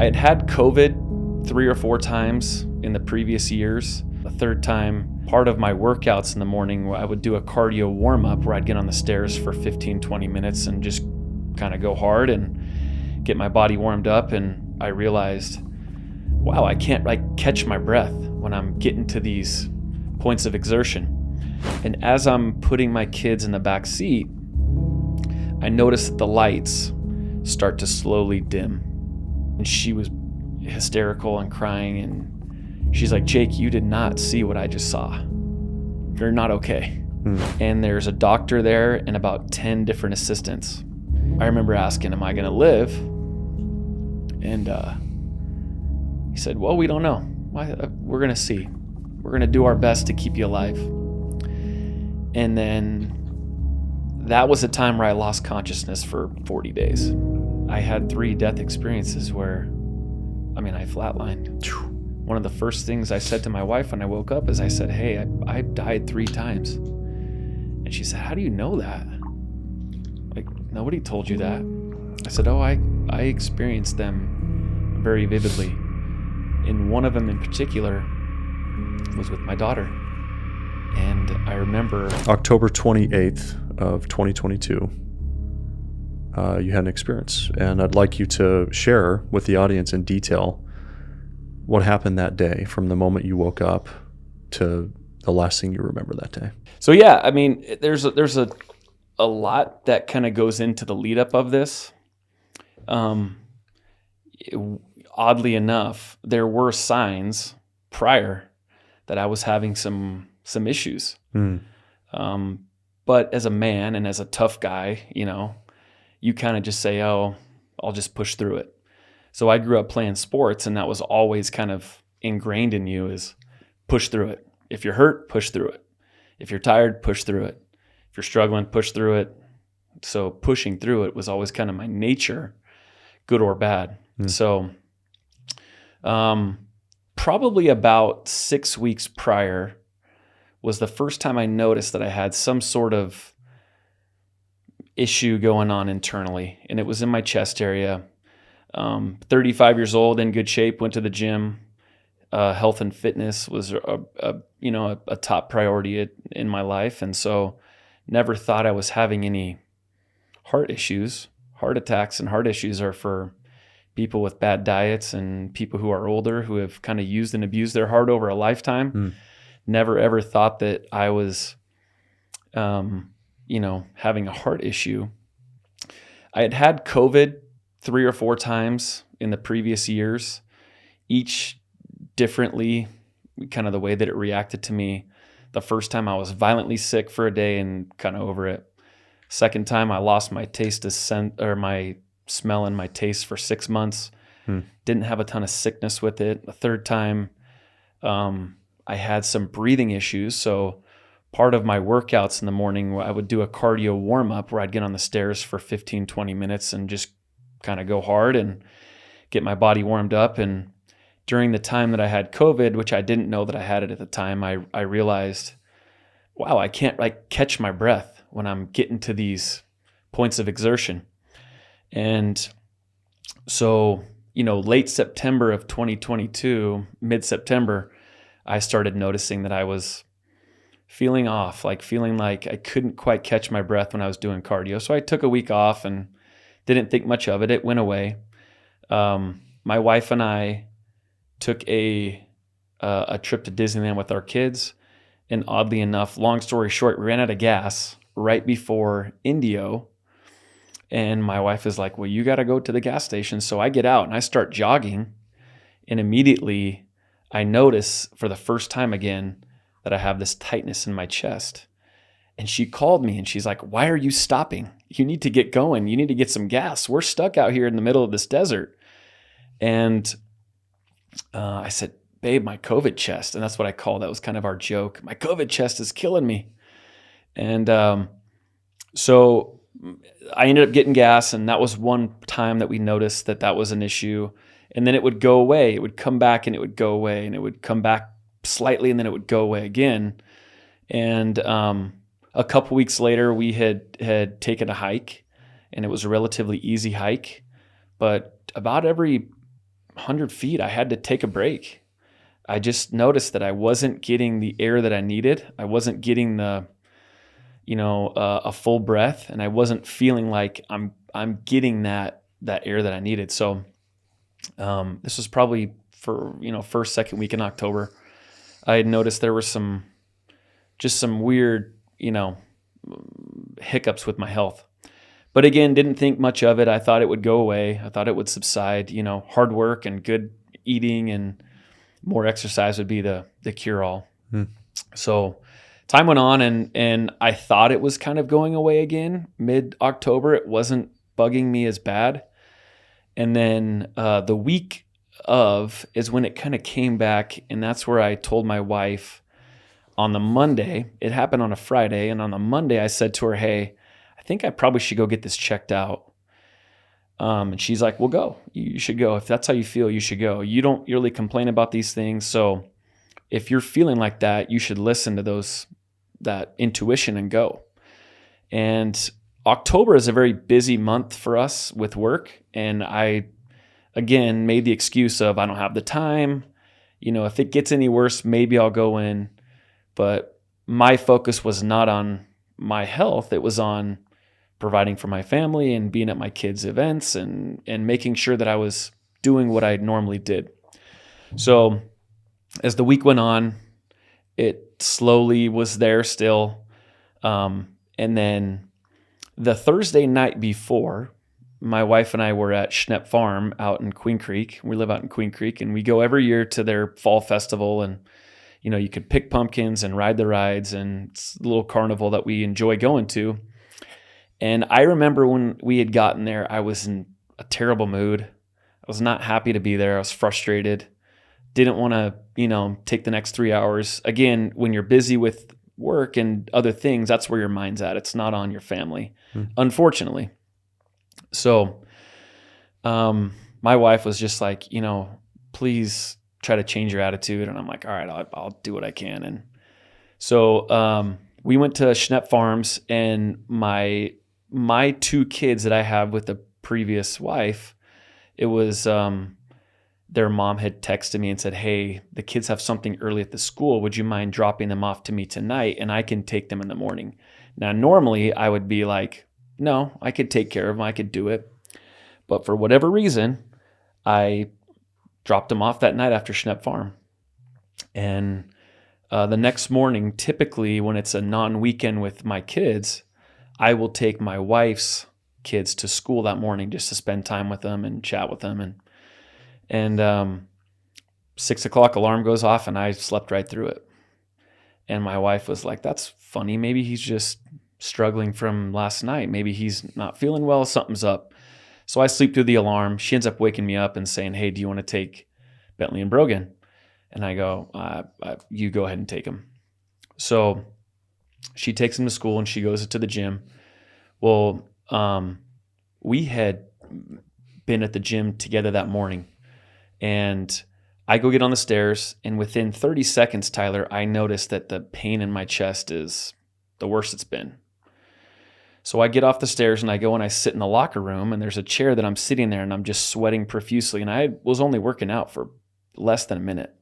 I had had COVID 3 or 4 times in the previous years. The third time, part of my workouts in the morning, I would do a cardio warm-up where I'd get on the stairs for 15, 20 minutes and just kind of go hard and get my body warmed up. And I realized, wow, I can't catch my breath when I'm getting to these points of exertion. And as I'm putting my kids in the back seat, I noticed that the lights start to slowly dim. And she was hysterical and crying, and she's like, Jake, you did not see what I just saw. You're not okay. And there's a doctor there and about 10 different assistants. I remember asking, am I gonna live? And he said, well, we don't know. We're gonna see. We're gonna do our best to keep you alive. And then that was a time where I lost consciousness for 40 days. I had 3 death experiences where, I flatlined. One of the first things I said to my wife when I woke up is I said, hey, I died 3 times. And she said, how do you know that? Nobody told you that. I said, oh, I experienced them very vividly. And one of them in particular was with my daughter. And I remember October 28th of 2022, you had an experience. And I'd like you to share with the audience in detail what happened that day from the moment you woke up to the last thing you remember that day. So yeah, there's a lot that kind of goes into the lead up of this. Oddly enough, there were signs prior that I was having some issues. But as a man and as a tough guy, you kind of just say, oh, I'll just push through it. So I grew up playing sports, and that was always kind of ingrained in you is push through it. If you're hurt, push through it. If you're tired, push through it. If you're struggling, push through it. So pushing through it was always kind of my nature, good or bad. So probably about 6 weeks prior was the first time I noticed that I had some sort of issue going on internally, and it was in my chest area. 35 years old, in good shape, went to the gym. Health and fitness was a top priority in my life, and so never thought I was having any heart issues. Heart attacks and heart issues are for people with bad diets and people who are older who have kind of used and abused their heart over a lifetime. Never ever thought that I was, having a heart issue. I had had COVID 3 or 4 times in the previous years, each differently, kind of the way that it reacted to me. The first time I was violently sick for a day and kind of over it. Second time I lost my taste of scent, or my smell and my taste for 6 months. Didn't have a ton of sickness with it. The third time, I had some breathing issues. So part of my workouts in the morning, I would do a cardio warm-up where I'd get on the stairs for 15, 20 minutes and just kind of go hard and get my body warmed up. And during the time that I had COVID, which I didn't know that I had it at the time, I realized, wow, I can't catch my breath when I'm getting to these points of exertion. And so, late September of 2022, mid-September, I started noticing that I was feeling off, feeling like I couldn't quite catch my breath when I was doing cardio. So I took a week off and didn't think much of it. It went away. My wife and I took a trip to Disneyland with our kids. And oddly enough, long story short, we ran out of gas right before Indio. And my wife is like, well, you got to go to the gas station. So I get out and I start jogging. And immediately I notice for the first time again that I have this tightness in my chest. And she called me and she's like, why are you stopping? You need to get going. You need to get some gas. We're stuck out here in the middle of this desert. And I said, babe, my COVID chest. And that's what I call, that was kind of our joke. My COVID chest is killing me. And so I ended up getting gas, and that was one time that we noticed that was an issue. And then it would go away. It would come back and it would go away, and it would come back slightly and then it would go away again. And a couple weeks later, we had taken a hike, and it was a relatively easy hike. But about every 100 feet, I had to take a break. I just noticed that I wasn't getting the air that I needed. I wasn't getting a full breath, and I wasn't feeling like I'm getting that air that I needed. So this was probably for, first, second week in October. I had noticed there were some weird, hiccups with my health. But again, didn't think much of it. I thought it would go away. I thought it would subside. Hard work and good eating and more exercise would be the cure-all. So time went on, and I thought it was kind of going away again. Mid-October, it wasn't bugging me as bad. And then the week of is when it kind of came back, and that's where I told my wife on the Monday. It happened on a Friday, and on the Monday I said to her, hey, I think I probably should go get this checked out. And she's like, well, go. You should go. If that's how you feel, you should go. You don't really complain about these things. So if you're feeling like that, you should listen to that intuition and go. And October is a very busy month for us with work. And I, again, made the excuse of I don't have the time. If it gets any worse, maybe I'll go in. But my focus was not on my health. It was on providing for my family and being at my kids' events and making sure that I was doing what I normally did. So as the week went on, it slowly was there still. And then the Thursday night before, my wife and I were at Schnepp Farm out in Queen Creek. We live out in Queen Creek, and we go every year to their fall festival. And, you could pick pumpkins and ride the rides, and it's a little carnival that we enjoy going to. And I remember when we had gotten there, I was in a terrible mood. I was not happy to be there. I was frustrated. Didn't want to, take the next 3 hours. Again, when you're busy with work and other things, that's where your mind's at. It's not on your family, unfortunately. So my wife was just like, please try to change your attitude. And I'm like, all right, I'll do what I can. And so we went to Schnepp Farms, and my two kids that I have with the previous wife, it was their mom had texted me and said, hey, the kids have something early at the school. Would you mind dropping them off to me tonight, and I can take them in the morning? Now, normally I would be like, no, I could take care of them. I could do it. But for whatever reason, I dropped them off that night after Schnepp Farm. And the next morning, typically when it's a non-weekend with my kids, I will take my wife's kids to school that morning just to spend time with them and chat with them. And 6 o'clock alarm goes off, and I slept right through it. And my wife was like, that's funny. Maybe he's just struggling from last night. Maybe he's not feeling well. Something's up. So I sleep through the alarm. She ends up waking me up and saying, hey, do you want to take Bentley and Brogan? And I go, you go ahead and take them. So she takes him to school, and she goes to the gym. Well, we had been at the gym together that morning, and I go get on the stairs, and within 30 seconds, Tyler, I noticed that the pain in my chest is the worst it's been. So I get off the stairs, and I go and I sit in the locker room, and there's a chair that I'm sitting there, and I'm just sweating profusely. And I was only working out for less than a minute.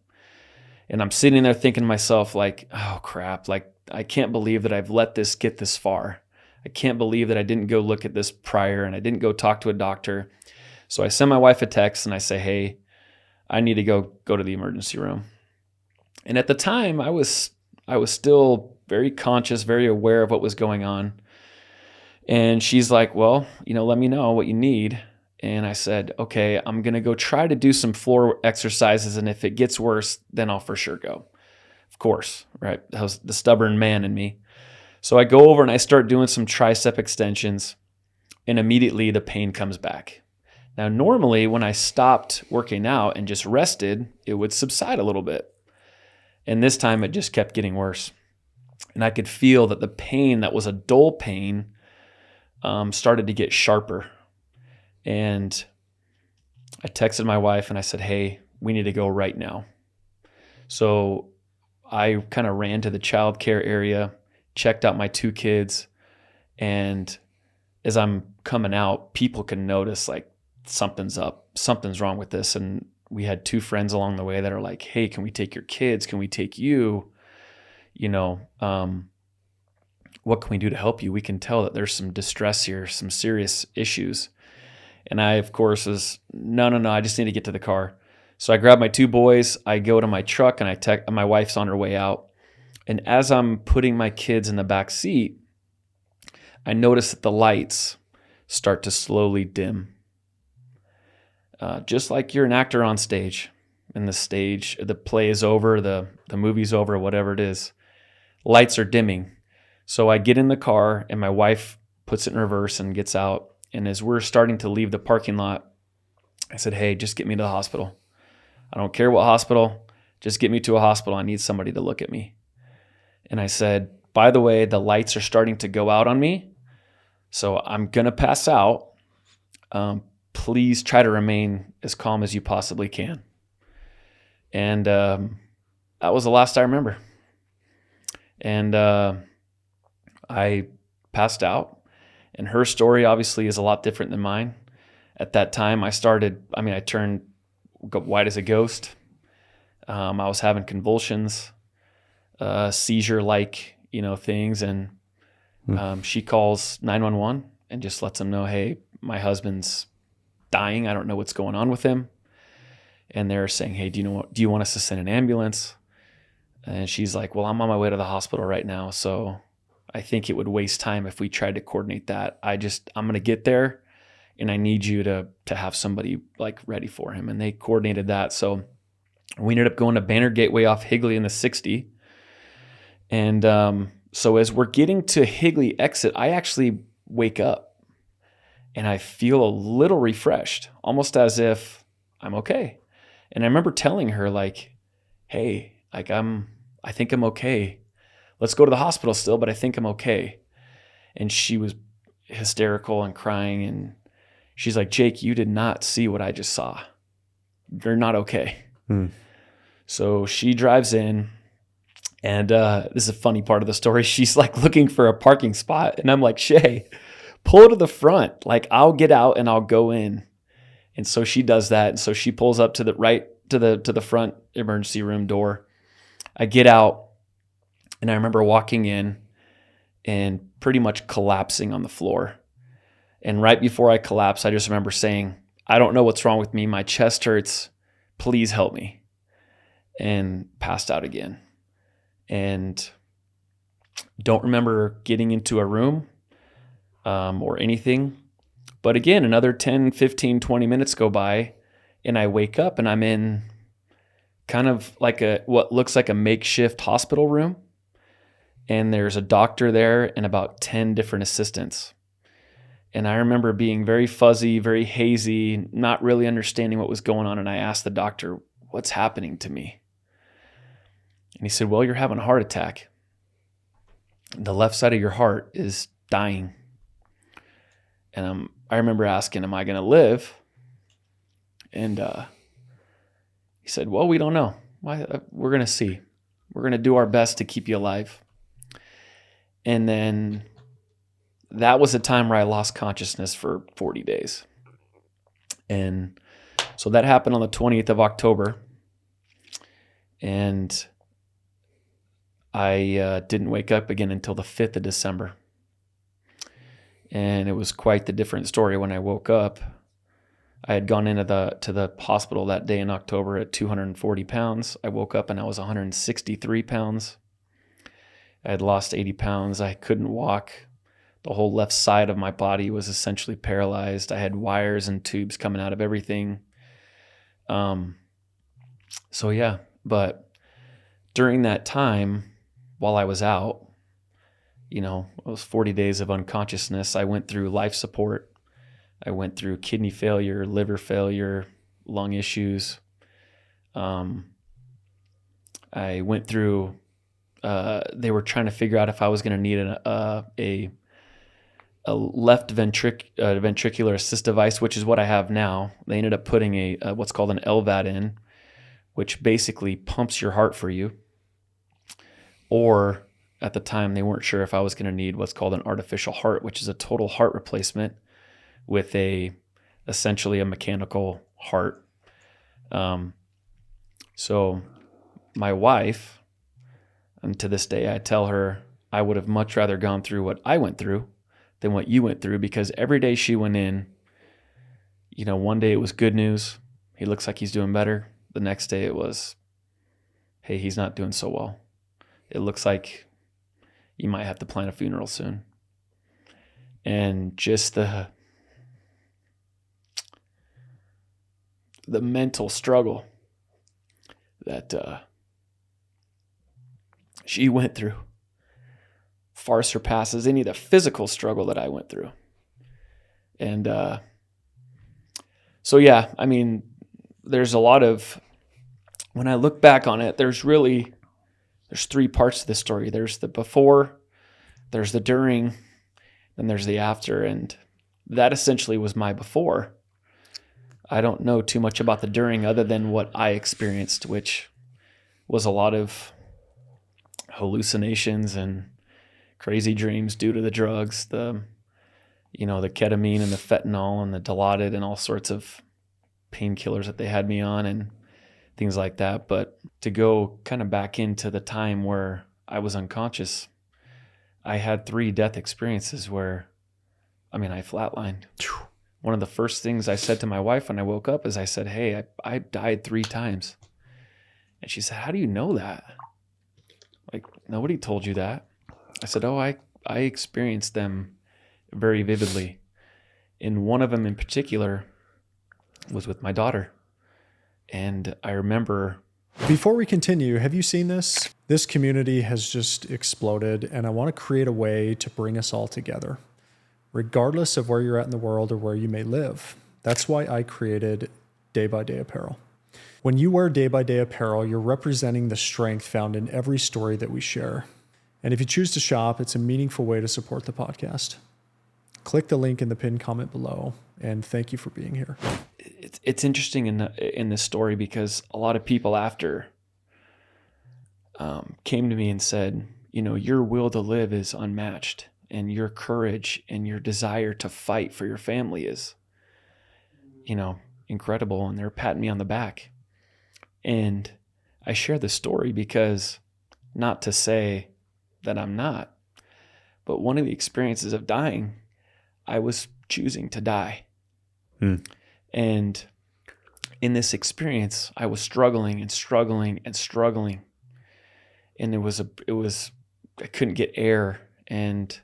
And I'm sitting there thinking to myself, like, oh crap, like I can't believe that I've let this get this far. I can't believe that I didn't go look at this prior, and I didn't go talk to a doctor. So I send my wife a text, and I say, hey, I need to go to the emergency room. And at the time, I was still very conscious, very aware of what was going on. And she's like, well, let me know what you need. And I said, okay, I'm going to go try to do some floor exercises. And if it gets worse, then I'll for sure go. Of course, right? That was the stubborn man in me. So I go over and I start doing some tricep extensions, and immediately the pain comes back. Now, normally when I stopped working out and just rested, it would subside a little bit. And this time it just kept getting worse. And I could feel that the pain that was a dull pain started to get sharper. And I texted my wife and I said, hey, we need to go right now. So I kind of ran to the childcare area, checked out my two kids. And as I'm coming out, people can notice like something's up, something's wrong with this. And we had 2 friends along the way that are like, hey, can we take your kids? Can we take you? What can we do to help you? We can tell that there's some distress here, some serious issues. And I, of course, was, no, I just need to get to the car. So I grab my 2 boys, I go to my truck, and my wife's on her way out. And as I'm putting my kids in the back seat, I notice that the lights start to slowly dim. Just like you're an actor on stage, and the play is over, the movie's over, whatever it is, lights are dimming. So I get in the car, and my wife puts it in reverse and gets out. And as we're starting to leave the parking lot, I said, hey, just get me to the hospital. I don't care what hospital, just get me to a hospital. I need somebody to look at me. And I said, by the way, the lights are starting to go out on me, so I'm going to pass out. Please try to remain as calm as you possibly can. And that was the last I remember. And I passed out. And her story obviously is a lot different than mine. At that time, I turned white as a ghost. I was having convulsions, seizure-like, things. And she calls 911 and just lets them know, hey, my husband's dying. I don't know what's going on with him. And they're saying, hey, do you want us to send an ambulance? And she's like, well, I'm on my way to the hospital right now, so I think it would waste time if we tried to coordinate that. I'm going to get there, and I need you to have somebody like ready for him. And they coordinated that. So we ended up going to Banner Gateway off Higley in the 60. And so as we're getting to Higley exit, I actually wake up and I feel a little refreshed, almost as if I'm okay. And I remember telling her like, hey, like I think I'm okay. Let's go to the hospital still, but I think I'm okay. And she was hysterical and crying. And she's like, Jake, you did not see what I just saw. You're not okay. So she drives in, and this is a funny part of the story. She's like looking for a parking spot. And I'm like, Shay, pull to the front. Like, I'll get out and I'll go in. And so she does that. And so she pulls up to the front emergency room door. I get out, and I remember walking in and pretty much collapsing on the floor. And right before I collapsed, I just remember saying, I don't know what's wrong with me. My chest hurts. Please help me. And passed out again. And don't remember getting into a room or anything. But again, another 10, 15, 20 minutes go by, and I wake up, and I'm in kind of like what looks like a makeshift hospital room. And there's a doctor there and about 10 different assistants. And I remember being very fuzzy, very hazy, not really understanding what was going on. And I asked the doctor, what's happening to me? And he said, well, you're having a heart attack. The left side of your heart is dying. And I remember asking, am I going to live? And he said, well, we don't know. We're going to see. We're going to do our best to keep you alive. And then that was a time where I lost consciousness for 40 days. And so that happened on the 20th of October. And I didn't wake up again until the 5th of December. And it was quite the different story when I woke up. I had gone into the hospital that day in October at 240 pounds. I woke up and I was 163 pounds. I had lost 80 pounds. I couldn't walk. The whole left side of my body was essentially paralyzed. I had wires and tubes coming out of everything. So yeah, but during that time, while I was out, it was 40 days of unconsciousness. I went through life support. I went through kidney failure, liver failure, lung issues. I went through, they were trying to figure out if I was going to need a left ventricular assist device, which is what I have now. They ended up putting what's called an LVAD in, which basically pumps your heart for you. Or at the time, they weren't sure if I was going to need what's called an artificial heart, which is a total heart replacement with essentially a mechanical heart. So my wife, and to this day, I tell her I would have much rather gone through what I went through than what you went through, because every day she went in, one day it was good news. He looks like he's doing better. The next day it was, hey, he's not doing so well. It looks like you might have to plan a funeral soon. And just the mental struggle that she went through far surpasses any of the physical struggle that I went through. And so, yeah, I mean, there's a lot of, when I look back on it, there's 3 parts to the story. There's the before, there's the during, then there's the after. And that essentially was my before. I don't know too much about the during other than what I experienced, which was a lot of hallucinations and crazy dreams due to the drugs, the ketamine and the fentanyl and the Dilaudid and all sorts of painkillers that they had me on and things like that. But to go kind of back into the time where I was unconscious, I had 3 death experiences where, I flatlined. One of the first things I said to my wife when I woke up is I said, hey, I died 3 times. And she said, how do you know that? Like, nobody told you that. I said, oh, I experienced them very vividly. And one of them in particular was with my daughter. And I remember... Before we continue, have you seen this? This community has just exploded, and I want to create a way to bring us all together, regardless of where you're at in the world or where you may live. That's why I created Day by Day Apparel. When you wear Day by Day Apparel, you're representing the strength found in every story that we share. And if you choose to shop, it's a meaningful way to support the podcast. Click the link in the pinned comment below, and thank you for being here. It's interesting in this story because a lot of people after came to me and said, your will to live is unmatched, and your courage and your desire to fight for your family is, incredible. And they're patting me on the back. And I share this story because, not to say that I'm not, but one of the experiences of dying, I was choosing to die. And in this experience, I was struggling and struggling and struggling. And I couldn't get air. And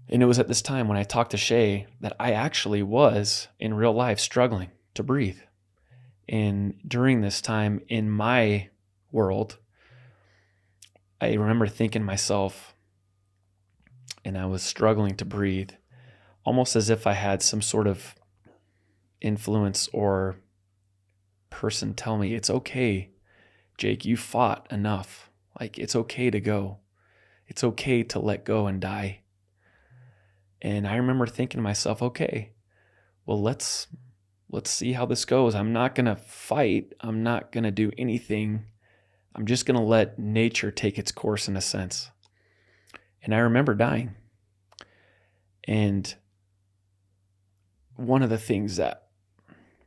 it was at this time when I talked to Shay that I actually was in real life struggling to breathe. And during this time in my world, I remember thinking to myself, and I was struggling to breathe, almost as if I had some sort of influence or person tell me, it's okay, Jake, you fought enough. Like, it's okay to go. It's okay to let go and die. And I remember thinking to myself, okay, well, let's see how this goes. I'm not going to fight. I'm not going to do anything. I'm just going to let nature take its course in a sense. And I remember dying. And one of the things that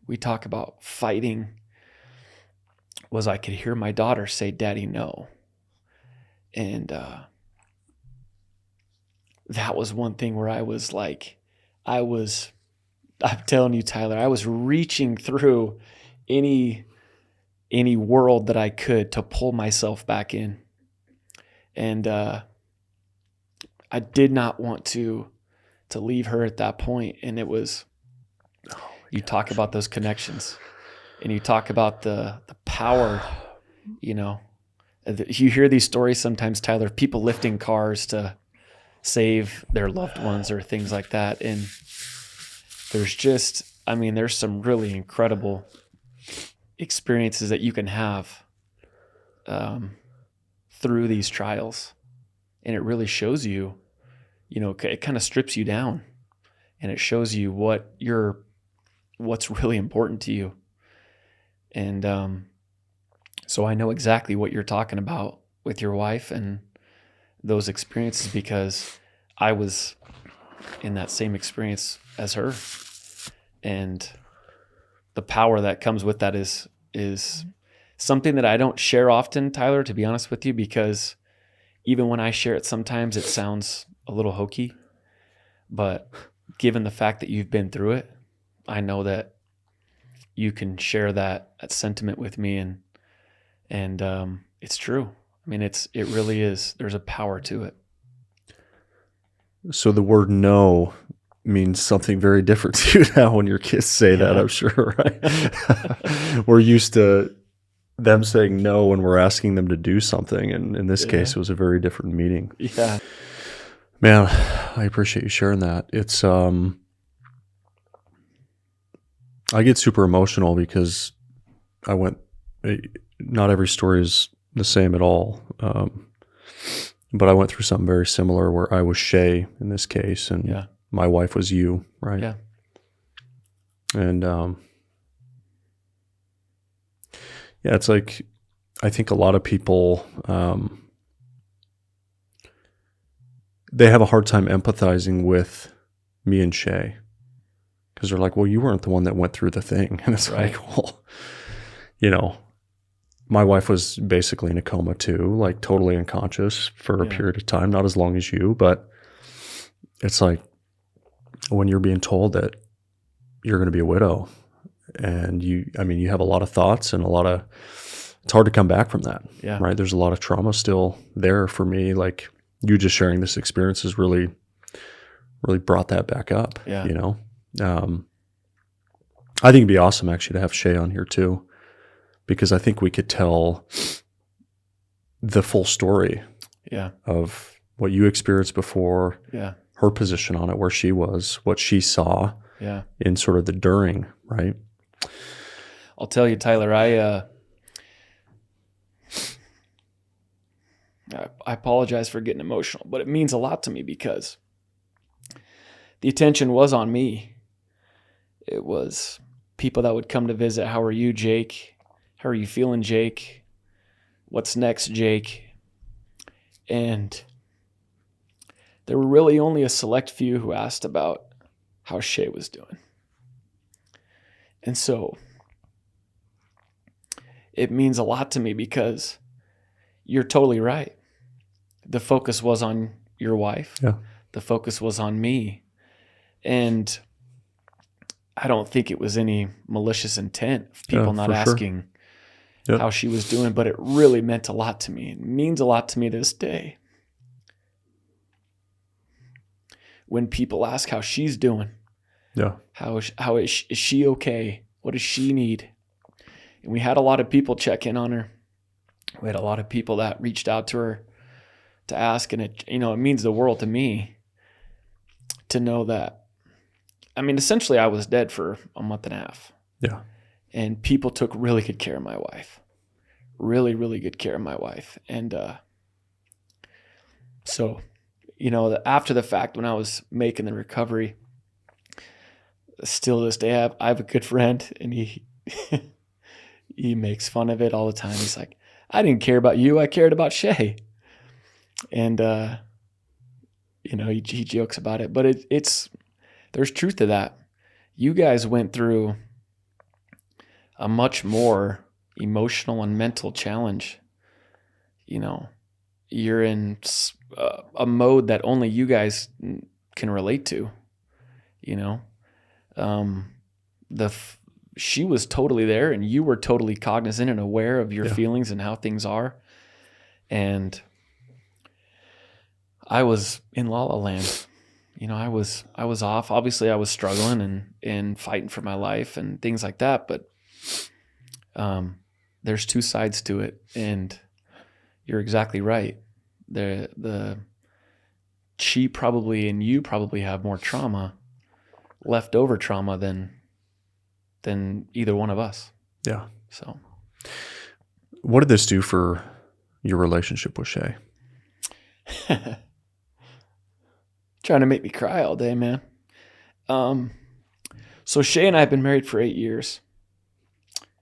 we talk about fighting was I could hear my daughter say, Daddy, no. And that was one thing where I was like, I'm telling you, Tyler, I was reaching through any world that I could to pull myself back in. And I did not want to leave her at that point. And it was, you talk about those connections and you talk about the power, you hear these stories sometimes, Tyler, people lifting cars to save their loved ones or things like that. And there's some really incredible experiences that you can have through these trials. And it really shows you, it kind of strips you down and it shows you what's really important to you. And so I know exactly what you're talking about with your wife and those experiences because I was in that same experience as her. And the power that comes with that is something that I don't share often, Tyler, to be honest with you, because even when I share it, sometimes it sounds a little hokey. But given the fact that you've been through it, I know that you can share that sentiment with me, and it's true. I mean, it really is. There's a power to it. So the word no means something very different to you now when your kids say that, I'm sure, right? We're used to them saying no when we're asking them to do something. And in this case, it was a very different meaning. Yeah. Man, I appreciate you sharing that. It's, I get super emotional because not every story is the same at all. But I went through something very similar where I was Shay in this case, and my wife was you, right? Yeah. And it's like, I think a lot of people, they have a hard time empathizing with me and Shay because they're like, well, you weren't the one that went through the thing. And it's like, well, my wife was basically in a coma too, like totally unconscious for a period of time, not as long as you, but it's like when you're being told that you're going to be a widow and you have a lot of thoughts and it's hard to come back from that, right? There's a lot of trauma still there for me. Like you just sharing this experience has really, really brought that back up, I think it'd be awesome actually to have Shay on here too, because I think we could tell the full story of what you experienced before, her position on it, where she was, what she saw in sort of the during, right? I'll tell you, Tyler, I apologize for getting emotional, but it means a lot to me because the attention was on me. It was people that would come to visit. How are you, Jake? How are you feeling, Jake? What's next, Jake? And there were really only a select few who asked about how Shay was doing. And so it means a lot to me because you're totally right. The focus was on your wife. Yeah. The focus was on me. And I don't think it was any malicious intent of people not asking how she was doing, but it really meant a lot to me. It means a lot to me this day. When people ask how she's doing, how is she okay? What does she need? And we had a lot of people check in on her. We had a lot of people that reached out to her to ask, and it means the world to me to know that. I mean, essentially, I was dead for a month and a half. Yeah. And people took really good care of my wife. Really, really good care of my wife. And so, after the fact, when I was making the recovery, still to this day, I have a good friend, and he he makes fun of it all the time. He's like, I didn't care about you. I cared about Shay. And, he jokes about it, but there's truth to that. You guys went through a much more emotional and mental challenge. You're in a mode that only you guys can relate to, she was totally there and you were totally cognizant and aware of your feelings and how things are. And I was in La La Land. I was off. Obviously I was struggling and fighting for my life and things like that. But there's two sides to it, and you're exactly right. She probably and you probably have more trauma, leftover trauma than either one of us. Yeah. So, what did this do for your relationship with Shay? Trying to make me cry all day, man. So Shay and I have been married for 8 years.